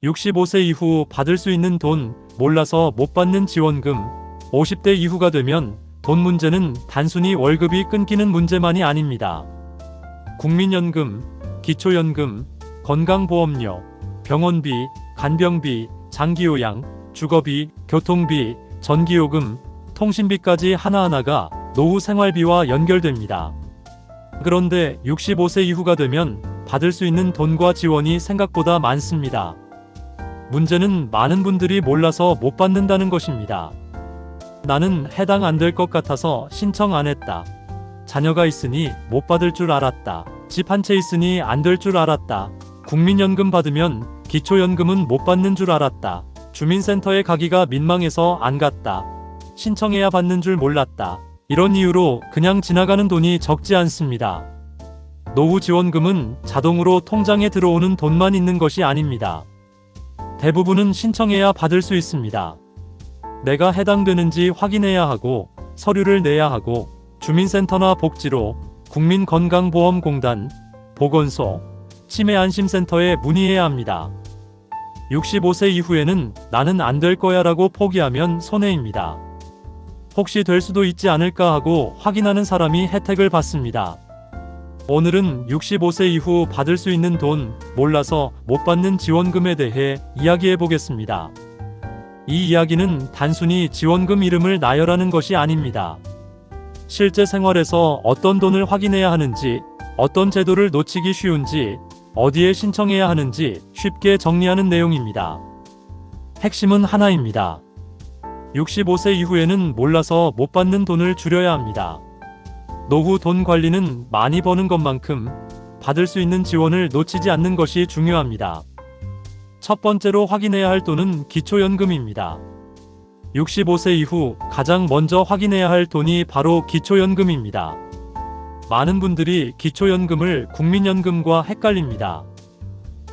65세 이후 받을 수 있는 돈, 몰라서 못 받는 지원금. 50대 이후가 되면 돈 문제는 단순히 월급이 끊기는 문제만이 아닙니다. 국민연금, 기초연금, 건강보험료, 병원비, 간병비, 장기요양, 주거비, 교통비, 전기요금, 통신비까지 하나하나가 노후 생활비와 연결됩니다. 그런데 65세 이후가 되면 받을 수 있는 돈과 지원이 생각보다 많습니다. 문제는 많은 분들이 몰라서 못 받는다는 것입니다. 나는 해당 안 될 것 같아서 신청 안 했다. 자녀가 있으니 못 받을 줄 알았다. 집 한 채 있으니 안 될 줄 알았다. 국민연금 받으면 기초연금은 못 받는 줄 알았다. 주민센터에 가기가 민망해서 안 갔다. 신청해야 받는 줄 몰랐다. 이런 이유로 그냥 지나가는 돈이 적지 않습니다. 노후지원금은 자동으로 통장에 들어오는 돈만 있는 것이 아닙니다. 대부분은 신청해야 받을 수 있습니다. 내가 해당되는지 확인해야 하고, 서류를 내야 하고, 주민센터나 복지로, 국민건강보험공단, 보건소, 치매안심센터에 문의해야 합니다. 65세 이후에는 나는 안 될 거야 라고 포기하면 손해입니다. 혹시 될 수도 있지 않을까 하고 확인하는 사람이 혜택을 받습니다. 오늘은 65세 이후 받을 수 있는 돈, 몰라서 못 받는 지원금에 대해 이야기해 보겠습니다. 이 이야기는 단순히 지원금 이름을 나열하는 것이 아닙니다. 실제 생활에서 어떤 돈을 확인해야 하는지, 어떤 제도를 놓치기 쉬운지, 어디에 신청해야 하는지 쉽게 정리하는 내용입니다. 핵심은 하나입니다. 65세 이후에는 몰라서 못 받는 돈을 줄여야 합니다. 노후 돈 관리는 많이 버는 것만큼 받을 수 있는 지원을 놓치지 않는 것이 중요합니다. 첫 번째로 확인해야 할 돈은 기초연금입니다. 65세 이후 가장 먼저 확인해야 할 돈이 바로 기초연금입니다. 많은 분들이 기초연금을 국민연금과 헷갈립니다.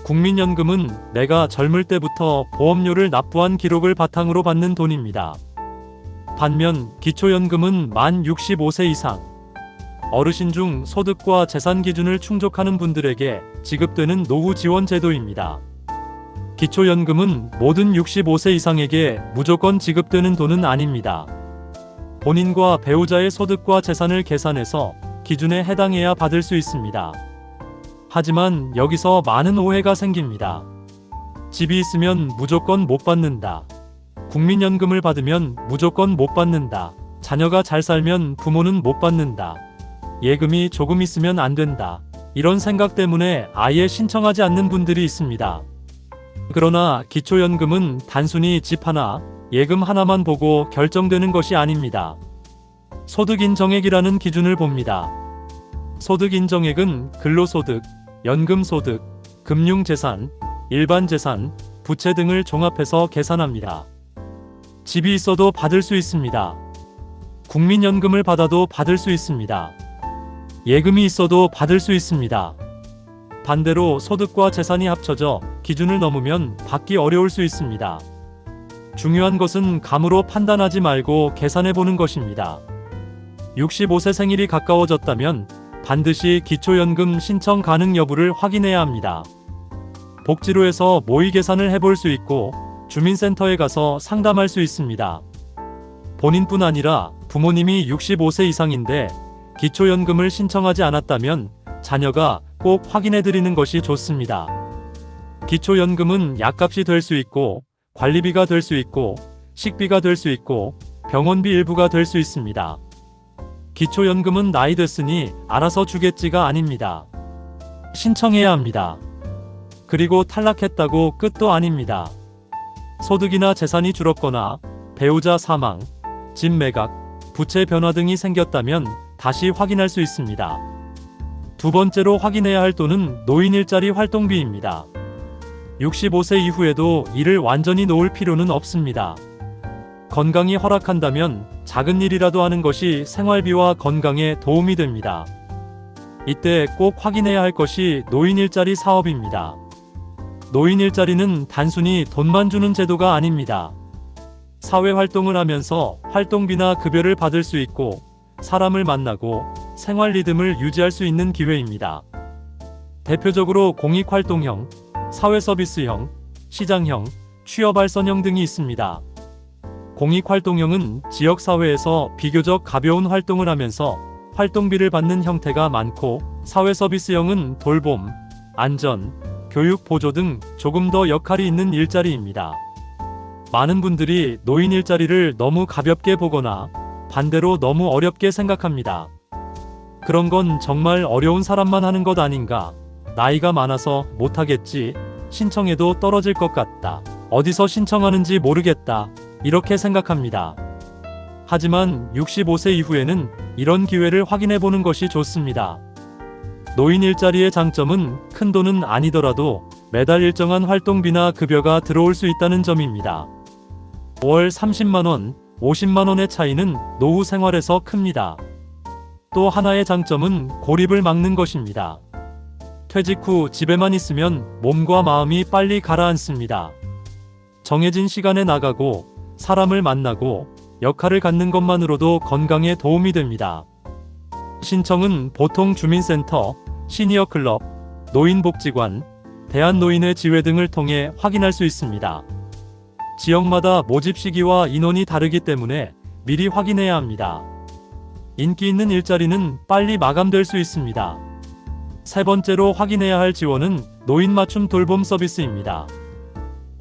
국민연금은 내가 젊을 때부터 보험료를 납부한 기록을 바탕으로 받는 돈입니다. 반면 기초연금은 만 65세 이상, 어르신 중 소득과 재산 기준을 충족하는 분들에게 지급되는 노후 지원 제도입니다. 기초연금은 모든 65세 이상에게 무조건 지급되는 돈은 아닙니다. 본인과 배우자의 소득과 재산을 계산해서 기준에 해당해야 받을 수 있습니다. 하지만 여기서 많은 오해가 생깁니다. 집이 있으면 무조건 못 받는다. 국민연금을 받으면 무조건 못 받는다. 자녀가 잘 살면 부모는 못 받는다. 예금이 조금 있으면 안 된다. 이런 생각 때문에 아예 신청하지 않는 분들이 있습니다. 그러나 기초연금은 단순히 집 하나, 예금 하나만 보고 결정되는 것이 아닙니다. 소득인정액이라는 기준을 봅니다. 소득인정액은 근로소득, 연금소득, 금융재산, 일반재산, 부채 등을 종합해서 계산합니다. 집이 있어도 받을 수 있습니다. 국민연금을 받아도 받을 수 있습니다. 예금이 있어도 받을 수 있습니다. 반대로 소득과 재산이 합쳐져 기준을 넘으면 받기 어려울 수 있습니다. 중요한 것은 감으로 판단하지 말고 계산해보는 것입니다. 65세 생일이 가까워졌다면 반드시 기초연금 신청 가능 여부를 확인해야 합니다. 복지로에서 모의 계산을 해볼 수 있고 주민센터에 가서 상담할 수 있습니다. 본인뿐 아니라 부모님이 65세 이상인데 기초연금을 신청하지 않았다면 자녀가 꼭 확인해드리는 것이 좋습니다. 기초연금은 약값이 될 수 있고 관리비가 될 수 있고 식비가 될 수 있고 병원비 일부가 될 수 있습니다. 기초연금은 나이 됐으니 알아서 주겠지가 아닙니다. 신청해야 합니다. 그리고 탈락했다고 끝도 아닙니다. 소득이나 재산이 줄었거나 배우자 사망, 집 매각, 부채 변화 등이 생겼다면 다시 확인할 수 있습니다. 두 번째로 확인해야 할 돈은 노인 일자리 활동비입니다. 65세 이후에도 일을 완전히 놓을 필요는 없습니다. 건강이 허락한다면 작은 일이라도 하는 것이 생활비와 건강에 도움이 됩니다. 이때 꼭 확인해야 할 것이 노인 일자리 사업입니다. 노인 일자리는 단순히 돈만 주는 제도가 아닙니다. 사회활동을 하면서 활동비나 급여를 받을 수 있고 사람을 만나고 생활 리듬을 유지할 수 있는 기회입니다. 대표적으로 공익활동형, 사회서비스형, 시장형, 취업알선형 등이 있습니다. 공익활동형은 지역사회에서 비교적 가벼운 활동을 하면서 활동비를 받는 형태가 많고, 사회서비스형은 돌봄, 안전, 교육 보조 등 조금 더 역할이 있는 일자리입니다. 많은 분들이 노인 일자리를 너무 가볍게 보거나 반대로 너무 어렵게 생각합니다. 그런 건 정말 어려운 사람만 하는 것 아닌가? 나이가 많아서 못하겠지. 신청해도 떨어질 것 같다. 어디서 신청하는지 모르겠다. 이렇게 생각합니다. 하지만 65세 이후에는 이런 기회를 확인해 보는 것이 좋습니다. 노인 일자리의 장점은 큰 돈은 아니더라도 매달 일정한 활동비나 급여가 들어올 수 있다는 점입니다. 월 30만원, 50만원의 차이는 노후 생활에서 큽니다. 또 하나의 장점은 고립을 막는 것입니다. 퇴직 후 집에만 있으면 몸과 마음이 빨리 가라앉습니다. 정해진 시간에 나가고 사람을 만나고 역할을 갖는 것만으로도 건강에 도움이 됩니다. 신청은 보통 주민센터, 시니어클럽, 노인복지관, 대한노인회 지회 등을 통해 확인할 수 있습니다. 지역마다 모집 시기와 인원이 다르기 때문에 미리 확인해야 합니다. 인기 있는 일자리는 빨리 마감될 수 있습니다. 세 번째로 확인해야 할 지원은 노인 맞춤 돌봄 서비스입니다.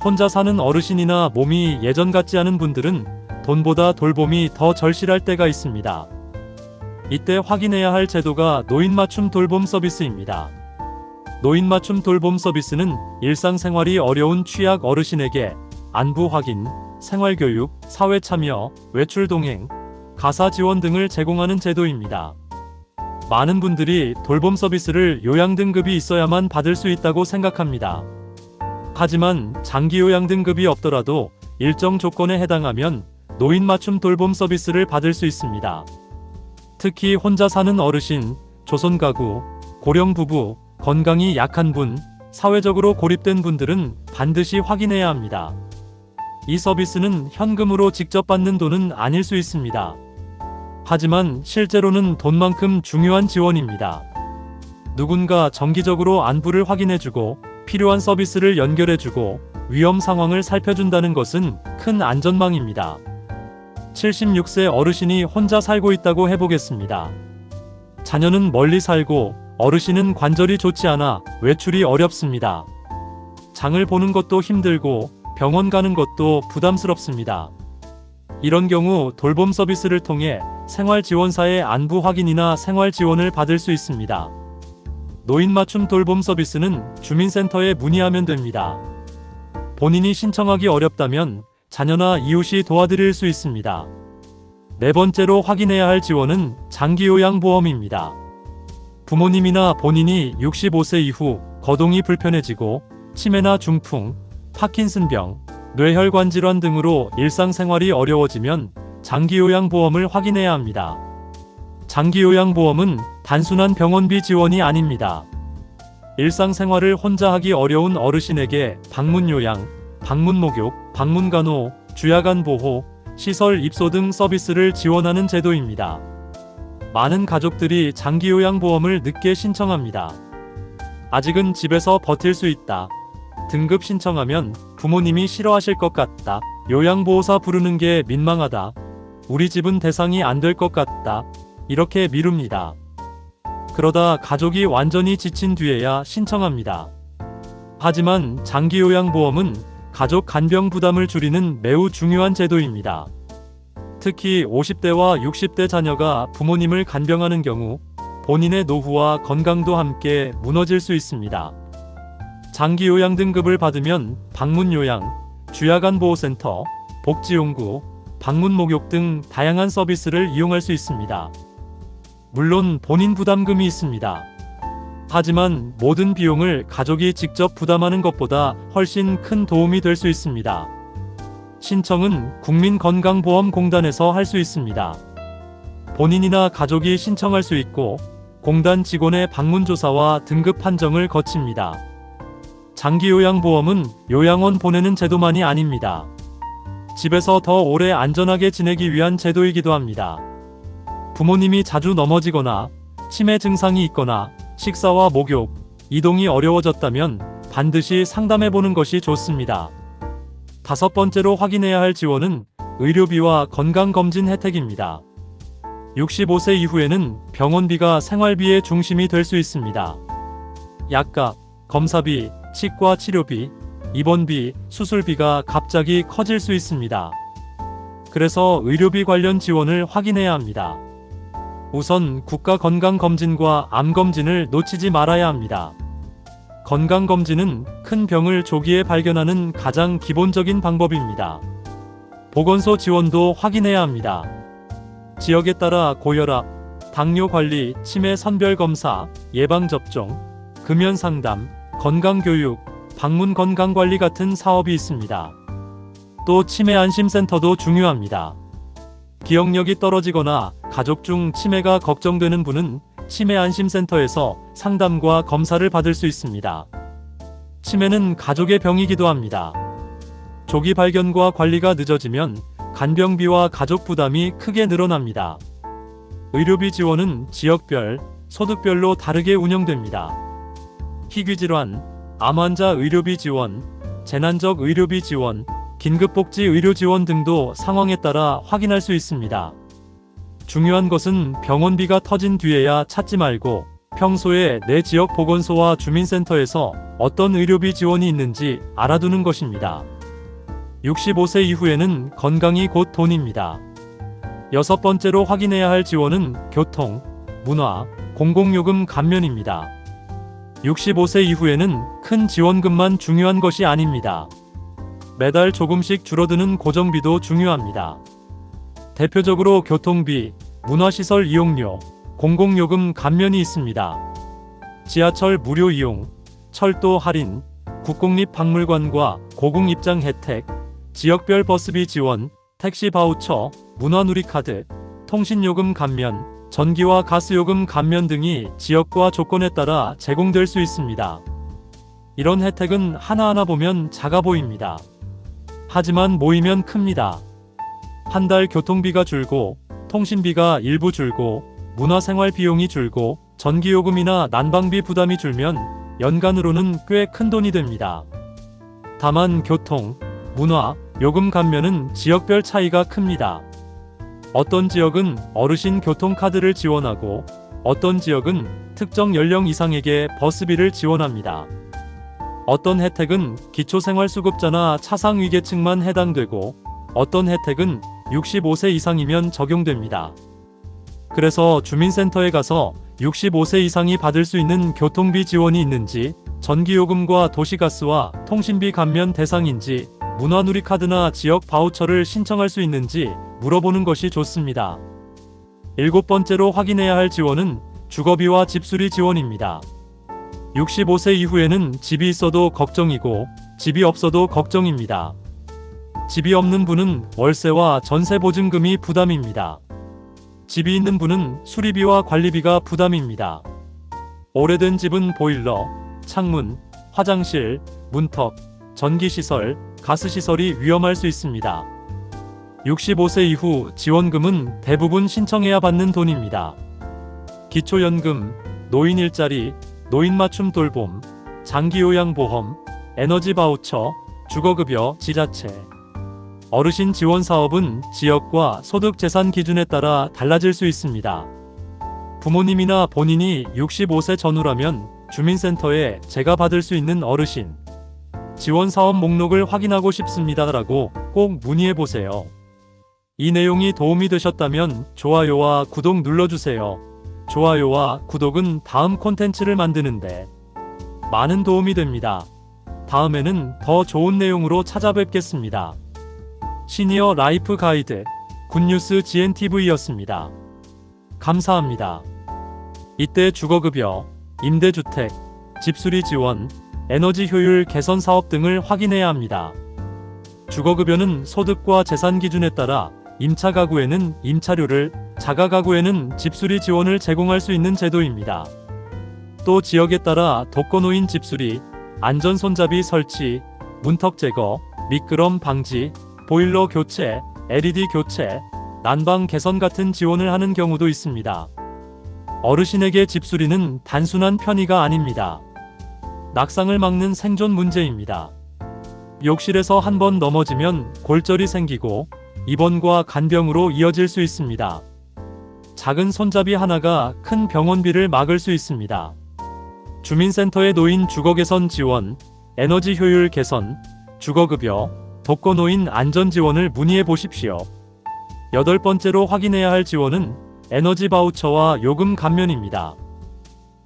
혼자 사는 어르신이나 몸이 예전 같지 않은 분들은 돈보다 돌봄이 더 절실할 때가 있습니다. 이때 확인해야 할 제도가 노인 맞춤 돌봄 서비스입니다. 노인 맞춤 돌봄 서비스는 일상생활이 어려운 취약 어르신에게 안부 확인, 생활교육, 사회 참여, 외출 동행, 가사 지원 등을 제공하는 제도입니다. 많은 분들이 돌봄 서비스를 요양 등급이 있어야만 받을 수 있다고 생각합니다. 하지만 장기 요양 등급이 없더라도 일정 조건에 해당하면 노인 맞춤 돌봄 서비스를 받을 수 있습니다. 특히 혼자 사는 어르신, 조손가구, 고령 부부, 건강이 약한 분, 사회적으로 고립된 분들은 반드시 확인해야 합니다. 이 서비스는 현금으로 직접 받는 돈은 아닐 수 있습니다. 하지만 실제로는 돈만큼 중요한 지원입니다. 누군가 정기적으로 안부를 확인해주고 필요한 서비스를 연결해주고 위험 상황을 살펴준다는 것은 큰 안전망입니다. 76세 어르신이 혼자 살고 있다고 해보겠습니다. 자녀는 멀리 살고 어르신은 관절이 좋지 않아 외출이 어렵습니다. 장을 보는 것도 힘들고 병원 가는 것도 부담스럽습니다. 이런 경우 돌봄 서비스를 통해 생활지원사의 안부 확인이나 생활지원을 받을 수 있습니다. 노인 맞춤 돌봄 서비스는 주민센터에 문의하면 됩니다. 본인이 신청하기 어렵다면 자녀나 이웃이 도와드릴 수 있습니다. 네 번째로 확인해야 할 지원은 장기요양보험입니다. 부모님이나 본인이 65세 이후 거동이 불편해지고 치매나 중풍, 파킨슨병, 뇌혈관 질환 등으로 일상생활이 어려워지면 장기요양보험을 확인해야 합니다. 장기요양보험은 단순한 병원비 지원이 아닙니다. 일상생활을 혼자 하기 어려운 어르신에게 방문요양, 방문목욕, 방문간호, 주야간 보호, 시설 입소 등 서비스를 지원하는 제도입니다. 많은 가족들이 장기요양보험을 늦게 신청합니다. 아직은 집에서 버틸 수 있다. 등급 신청하면 부모님이 싫어하실 것 같다. 요양보호사 부르는 게 민망하다. 우리 집은 대상이 안 될 것 같다. 이렇게 미룹니다. 그러다 가족이 완전히 지친 뒤에야 신청합니다. 하지만 장기요양보험은 가족 간병 부담을 줄이는 매우 중요한 제도입니다. 특히 50대와 60대 자녀가 부모님을 간병하는 경우 본인의 노후와 건강도 함께 무너질 수 있습니다. 장기요양 등급을 받으면 방문요양, 주야간보호센터, 복지용구, 방문목욕 등 다양한 서비스를 이용할 수 있습니다. 물론 본인 부담금이 있습니다. 하지만 모든 비용을 가족이 직접 부담하는 것보다 훨씬 큰 도움이 될 수 있습니다. 신청은 국민건강보험공단에서 할 수 있습니다. 본인이나 가족이 신청할 수 있고 공단 직원의 방문조사와 등급 판정을 거칩니다. 장기요양보험은 요양원 보내는 제도만이 아닙니다. 집에서 더 오래 안전하게 지내기 위한 제도이기도 합니다. 부모님이 자주 넘어지거나 치매 증상이 있거나 식사와 목욕, 이동이 어려워졌다면 반드시 상담해보는 것이 좋습니다. 다섯 번째로 확인해야 할 지원은 의료비와 건강검진 혜택입니다. 65세 이후에는 병원비가 생활비의 중심이 될 수 있습니다. 약값, 검사비, 치과 치료비, 입원비, 수술비가 갑자기 커질 수 있습니다. 그래서 의료비 관련 지원을 확인해야 합니다. 우선 국가건강검진과 암검진을 놓치지 말아야 합니다. 건강검진은 큰 병을 조기에 발견하는 가장 기본적인 방법입니다. 보건소 지원도 확인해야 합니다. 지역에 따라 고혈압, 당뇨 관리, 치매 선별 검사, 예방접종, 금연 상담, 건강교육, 방문 건강관리 같은 사업이 있습니다. 또 치매 안심센터도 중요합니다. 기억력이 떨어지거나 가족 중 치매가 걱정되는 분은 치매 안심센터에서 상담과 검사를 받을 수 있습니다. 치매는 가족의 병이기도 합니다. 조기 발견과 관리가 늦어지면 간병비와 가족 부담이 크게 늘어납니다. 의료비 지원은 지역별, 소득별로 다르게 운영됩니다. 희귀질환, 암 환자 의료비 지원, 재난적 의료비 지원, 긴급복지 의료 지원 등도 상황에 따라 확인할 수 있습니다. 중요한 것은 병원비가 터진 뒤에야 찾지 말고 평소에 내 지역 보건소와 주민센터에서 어떤 의료비 지원이 있는지 알아두는 것입니다. 65세 이후에는 건강이 곧 돈입니다. 여섯 번째로 확인해야 할 지원은 교통, 문화, 공공요금 감면입니다. 65세 이후에는 큰 지원금만 중요한 것이 아닙니다. 매달 조금씩 줄어드는 고정비도 중요합니다. 대표적으로 교통비, 문화시설 이용료, 공공요금 감면이 있습니다. 지하철 무료 이용, 철도 할인, 국공립박물관과 고궁입장 혜택, 지역별 버스비 지원, 택시 바우처, 문화누리카드, 통신요금 감면, 전기와 가스요금 감면 등이 지역과 조건에 따라 제공될 수 있습니다. 이런 혜택은 하나하나 보면 작아 보입니다. 하지만 모이면 큽니다. 한 달 교통비가 줄고, 통신비가 일부 줄고, 문화생활 비용이 줄고, 전기요금이나 난방비 부담이 줄면 연간으로는 꽤 큰 돈이 됩니다. 다만 교통, 문화, 요금 감면은 지역별 차이가 큽니다. 어떤 지역은 어르신 교통카드를 지원하고 어떤 지역은 특정 연령 이상에게 버스비를 지원합니다. 어떤 혜택은 기초생활수급자나 차상위계층만 해당되고 어떤 혜택은 65세 이상이면 적용됩니다. 그래서 주민센터에 가서 65세 이상이 받을 수 있는 교통비 지원이 있는지, 전기요금과 도시가스와 통신비 감면 대상인지, 문화누리카드나 지역 바우처를 신청할 수 있는지 물어보는 것이 좋습니다. 일곱 번째로 확인해야 할 지원은 주거비와 집수리 지원입니다. 65세 이후에는 집이 있어도 걱정이고 집이 없어도 걱정입니다. 집이 없는 분은 월세와 전세보증금이 부담입니다. 집이 있는 분은 수리비와 관리비가 부담입니다. 오래된 집은 보일러, 창문, 화장실, 문턱, 전기시설, 가스시설이 위험할 수 있습니다. 65세 이후 지원금은 대부분 신청해야 받는 돈입니다. 기초연금, 노인 일자리, 노인 맞춤 돌봄, 장기요양보험, 에너지 바우처, 주거급여, 지자체. 어르신 지원 사업은 지역과 소득 재산 기준에 따라 달라질 수 있습니다. 부모님이나 본인이 65세 전후라면 주민센터에 제가 받을 수 있는 어르신 지원 사업 목록을 확인하고 싶습니다라고 꼭 문의해 보세요. 이 내용이 도움이 되셨다면 좋아요와 구독 눌러주세요. 좋아요와 구독은 다음 콘텐츠를 만드는데 많은 도움이 됩니다. 다음에는 더 좋은 내용으로 찾아뵙겠습니다. 시니어 라이프 가이드 굿뉴스 GNTV였습니다. 감사합니다. 이때 주거급여, 임대주택, 집수리 지원, 에너지 효율 개선 사업 등을 확인해야 합니다. 주거급여는 소득과 재산 기준에 따라 임차 가구에는 임차료를, 자가 가구에는 집수리 지원을 제공할 수 있는 제도입니다. 또 지역에 따라 독거노인 집수리, 안전 손잡이 설치, 문턱 제거, 미끄럼 방지, 보일러 교체, LED 교체, 난방 개선 같은 지원을 하는 경우도 있습니다. 어르신에게 집수리는 단순한 편의가 아닙니다. 낙상을 막는 생존 문제입니다. 욕실에서 한 번 넘어지면 골절이 생기고 입원과 간병으로 이어질 수 있습니다. 작은 손잡이 하나가 큰 병원비를 막을 수 있습니다. 주민센터에 놓인 주거 개선 지원, 에너지 효율 개선, 주거급여, 독거노인 안전 지원을 문의해 보십시오. 8번째로 확인해야 할 지원은 에너지 바우처와 요금 감면입니다.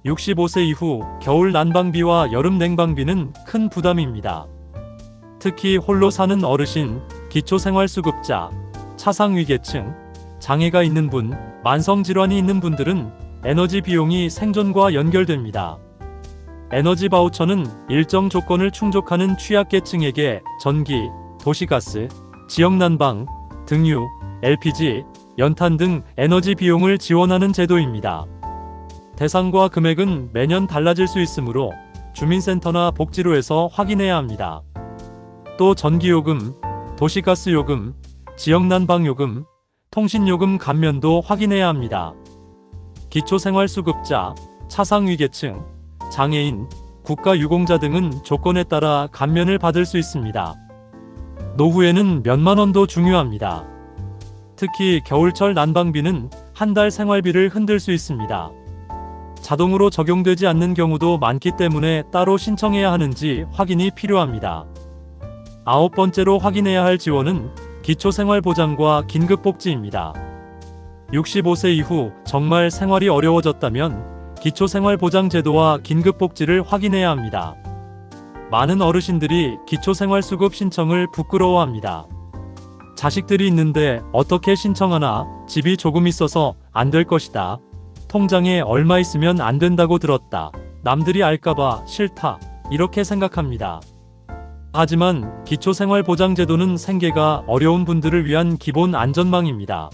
65세 이후 겨울 난방비와 여름 냉방비는 큰 부담입니다. 특히 홀로 사는 어르신, 기초생활수급자, 차상위계층, 장애가 있는 분, 만성질환이 있는 분들은 에너지 비용이 생존과 연결됩니다. 에너지 바우처는 일정 조건을 충족하는 취약계층에게 전기, 도시가스, 지역난방, 등유, LPG, 연탄 등 에너지 비용을 지원하는 제도입니다. 대상과 금액은 매년 달라질 수 있으므로 주민센터나 복지로에서 확인해야 합니다. 또 전기요금, 도시가스요금, 지역난방요금, 통신요금 감면도 확인해야 합니다. 기초생활수급자, 차상위계층, 장애인, 국가유공자 등은 조건에 따라 감면을 받을 수 있습니다. 노후에는 몇만 원도 중요합니다. 특히 겨울철 난방비는 한 달 생활비를 흔들 수 있습니다. 자동으로 적용되지 않는 경우도 많기 때문에 따로 신청해야 하는지 확인이 필요합니다. 9번째로 확인해야 할 지원은 기초생활보장과 긴급복지입니다. 65세 이후 정말 생활이 어려워졌다면 기초생활보장제도와 긴급복지를 확인해야 합니다. 많은 어르신들이 기초생활수급 신청을 부끄러워합니다. 자식들이 있는데 어떻게 신청하나, 집이 조금 있어서 안 될 것이다, 통장에 얼마 있으면 안 된다고 들었다, 남들이 알까봐 싫다, 이렇게 생각합니다. 하지만 기초생활보장제도는 생계가 어려운 분들을 위한 기본 안전망입니다.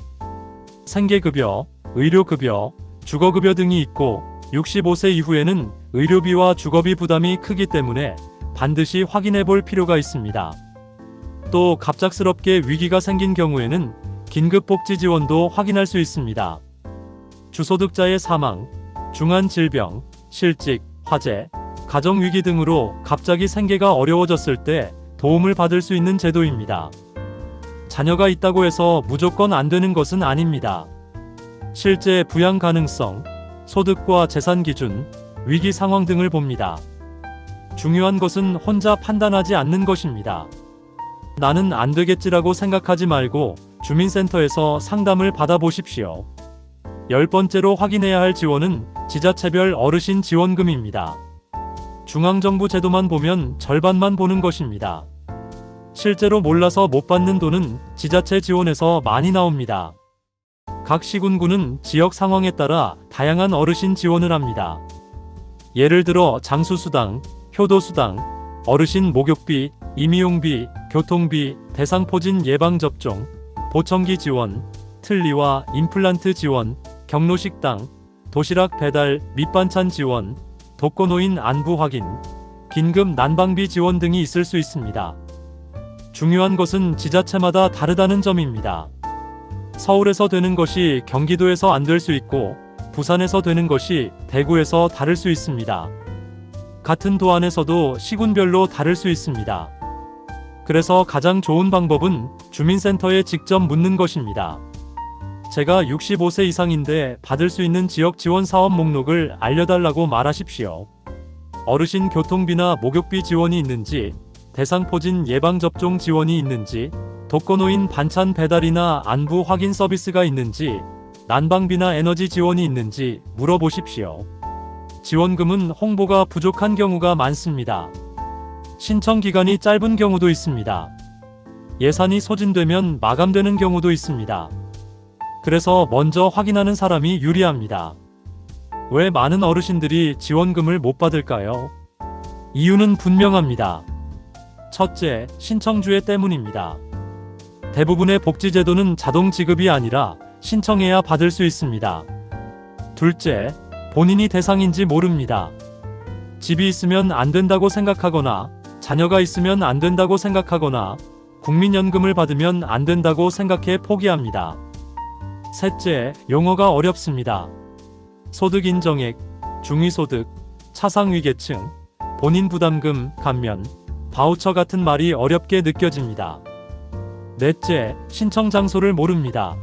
생계급여, 의료급여, 주거급여 등이 있고 65세 이후에는 의료비와 주거비 부담이 크기 때문에 반드시 확인해 볼 필요가 있습니다. 또 갑작스럽게 위기가 생긴 경우에는 긴급복지 지원도 확인할 수 있습니다. 주소득자의 사망, 중환질병, 실직, 화재, 가정위기 등으로 갑자기 생계가 어려워졌을 때 도움을 받을 수 있는 제도입니다. 자녀가 있다고 해서 무조건 안 되는 것은 아닙니다. 실제 부양 가능성, 소득과 재산 기준, 위기 상황 등을 봅니다. 중요한 것은 혼자 판단하지 않는 것입니다. 나는 안 되겠지라고 생각하지 말고 주민센터에서 상담을 받아보십시오. 10번째로 확인해야 할 지원은 지자체별 어르신 지원금입니다. 중앙정부 제도만 보면 절반만 보는 것입니다. 실제로 몰라서 못 받는 돈은 지자체 지원에서 많이 나옵니다. 각 시군구는 지역 상황에 따라 다양한 어르신 지원을 합니다. 예를 들어 장수수당, 효도수당, 어르신 목욕비, 임의용비, 교통비, 대상포진 예방접종, 보청기 지원, 틀니와 임플란트 지원, 경로식당, 도시락 배달, 밑반찬 지원, 독거노인 안부 확인, 긴급 난방비 지원 등이 있을 수 있습니다. 중요한 것은 지자체마다 다르다는 점입니다. 서울에서 되는 것이 경기도에서 안 될 수 있고 부산에서 되는 것이 대구에서 다를 수 있습니다. 같은 도 안에서도 시군별로 다를 수 있습니다. 그래서 가장 좋은 방법은 주민센터에 직접 묻는 것입니다. 제가 65세 이상인데 받을 수 있는 지역 지원 사업 목록을 알려달라고 말하십시오. 어르신 교통비나 목욕비 지원이 있는지, 대상포진 예방접종 지원이 있는지, 독거노인 반찬 배달이나 안부 확인 서비스가 있는지, 난방비나 에너지 지원이 있는지 물어보십시오. 지원금은 홍보가 부족한 경우가 많습니다. 신청 기간이 짧은 경우도 있습니다. 예산이 소진되면 마감되는 경우도 있습니다. 그래서 먼저 확인하는 사람이 유리합니다. 왜 많은 어르신들이 지원금을 못 받을까요? 이유는 분명합니다. 첫째, 신청주의 때문입니다. 대부분의 복지제도는 자동 지급이 아니라 신청해야 받을 수 있습니다. 둘째, 본인이 대상인지 모릅니다. 집이 있으면 안 된다고 생각하거나, 자녀가 있으면 안 된다고 생각하거나, 국민연금을 받으면 안 된다고 생각해 포기합니다. 셋째, 용어가 어렵습니다. 소득인정액, 중위소득, 차상위계층, 본인 부담금, 감면, 바우처 같은 말이 어렵게 느껴집니다. 넷째, 신청 장소를 모릅니다.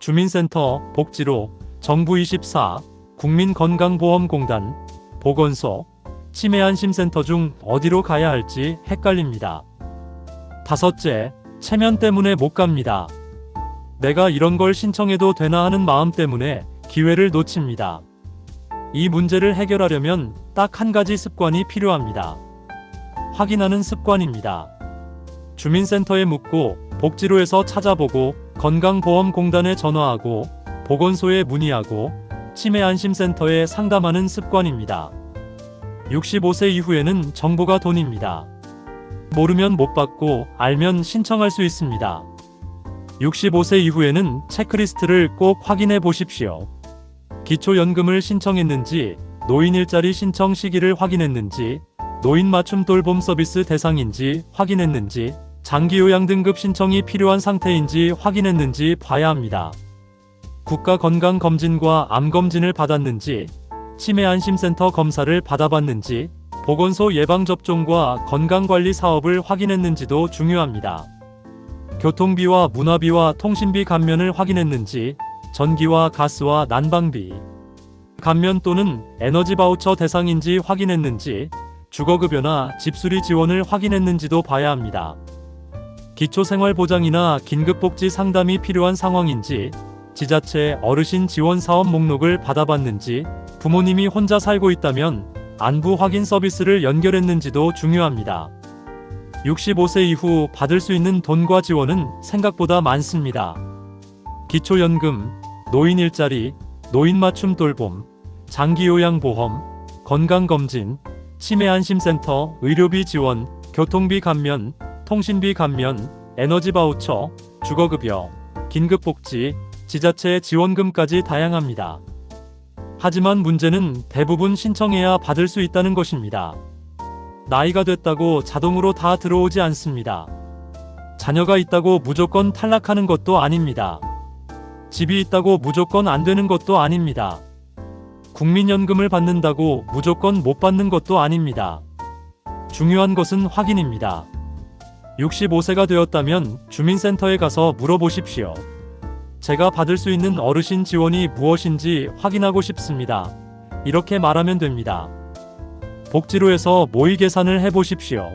주민센터, 복지로, 정부24, 국민건강보험공단, 보건소, 치매안심센터 중 어디로 가야 할지 헷갈립니다. 다섯째, 체면 때문에 못 갑니다. 내가 이런 걸 신청해도 되나 하는 마음 때문에 기회를 놓칩니다. 이 문제를 해결하려면 딱 한 가지 습관이 필요합니다. 확인하는 습관입니다. 주민센터에 묻고, 복지로에서 찾아보고, 건강보험공단에 전화하고, 보건소에 문의하고, 치매안심센터에 상담하는 습관입니다. 65세 이후에는 정보가 돈입니다. 모르면 못 받고 알면 신청할 수 있습니다. 65세 이후에는 체크리스트를 꼭 확인해 보십시오. 기초연금을 신청했는지, 노인 일자리 신청 시기를 확인했는지, 노인 맞춤 돌봄 서비스 대상인지 확인했는지, 장기요양 등급 신청이 필요한 상태인지 확인했는지 봐야 합니다. 국가건강검진과 암검진을 받았는지, 치매안심센터 검사를 받아봤는지, 보건소 예방접종과 건강관리 사업을 확인했는지도 중요합니다. 교통비와 문화비와 통신비 감면을 확인했는지, 전기와 가스와 난방비, 감면 또는 에너지 바우처 대상인지 확인했는지, 주거급여나 집수리 지원을 확인했는지도 봐야 합니다. 기초생활보장이나 긴급복지 상담이 필요한 상황인지, 지자체 어르신 지원 사업 목록을 받아봤는지, 부모님이 혼자 살고 있다면 안부 확인 서비스를 연결했는지도 중요합니다. 65세 이후 받을 수 있는 돈과 지원은 생각보다 많습니다. 기초연금, 노인 일자리, 노인 맞춤 돌봄, 장기요양보험, 건강검진, 치매안심센터, 의료비 지원, 교통비 감면, 통신비 감면, 에너지 바우처, 주거급여, 긴급복지, 지자체 지원금까지 다양합니다. 하지만 문제는 대부분 신청해야 받을 수 있다는 것입니다. 나이가 됐다고 자동으로 다 들어오지 않습니다. 자녀가 있다고 무조건 탈락하는 것도 아닙니다. 집이 있다고 무조건 안 되는 것도 아닙니다. 국민연금을 받는다고 무조건 못 받는 것도 아닙니다. 중요한 것은 확인입니다. 65세가 되었다면 주민센터에 가서 물어보십시오. 제가 받을 수 있는 어르신 지원이 무엇인지 확인하고 싶습니다. 이렇게 말하면 됩니다. 복지로에서 모의 계산을 해보십시오.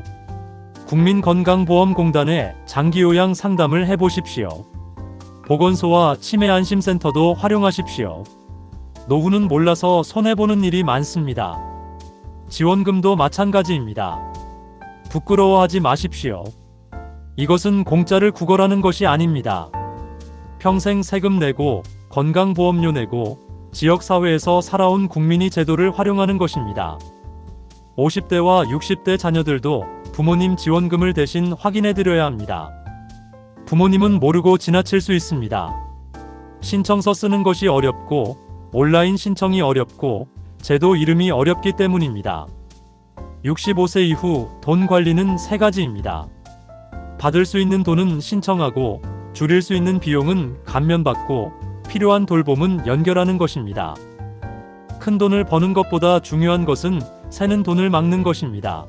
국민건강보험공단에 장기요양 상담을 해보십시오. 보건소와 치매안심센터도 활용하십시오. 노후는 몰라서 손해보는 일이 많습니다. 지원금도 마찬가지입니다. 부끄러워하지 마십시오. 이것은 공짜를 구걸하는 것이 아닙니다. 평생 세금 내고 건강보험료 내고 지역사회에서 살아온 국민이 제도를 활용하는 것입니다. 50대와 60대 자녀들도 부모님 지원금을 대신 확인해드려야 합니다. 부모님은 모르고 지나칠 수 있습니다. 신청서 쓰는 것이 어렵고 온라인 신청이 어렵고 제도 이름이 어렵기 때문입니다. 65세 이후 돈 관리는 세 가지입니다. 받을 수 있는 돈은 신청하고 줄일 수 있는 비용은 감면받고 필요한 돌봄은 연결하는 것입니다. 큰 돈을 버는 것보다 중요한 것은 새는 돈을 막는 것입니다.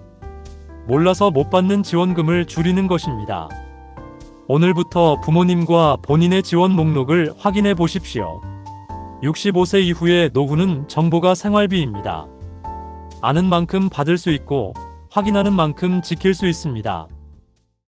몰라서 못 받는 지원금을 줄이는 것입니다. 오늘부터 부모님과 본인의 지원 목록을 확인해 보십시오. 65세 이후의 노후는 정보가 생활비입니다. 아는 만큼 받을 수 있고 확인하는 만큼 지킬 수 있습니다.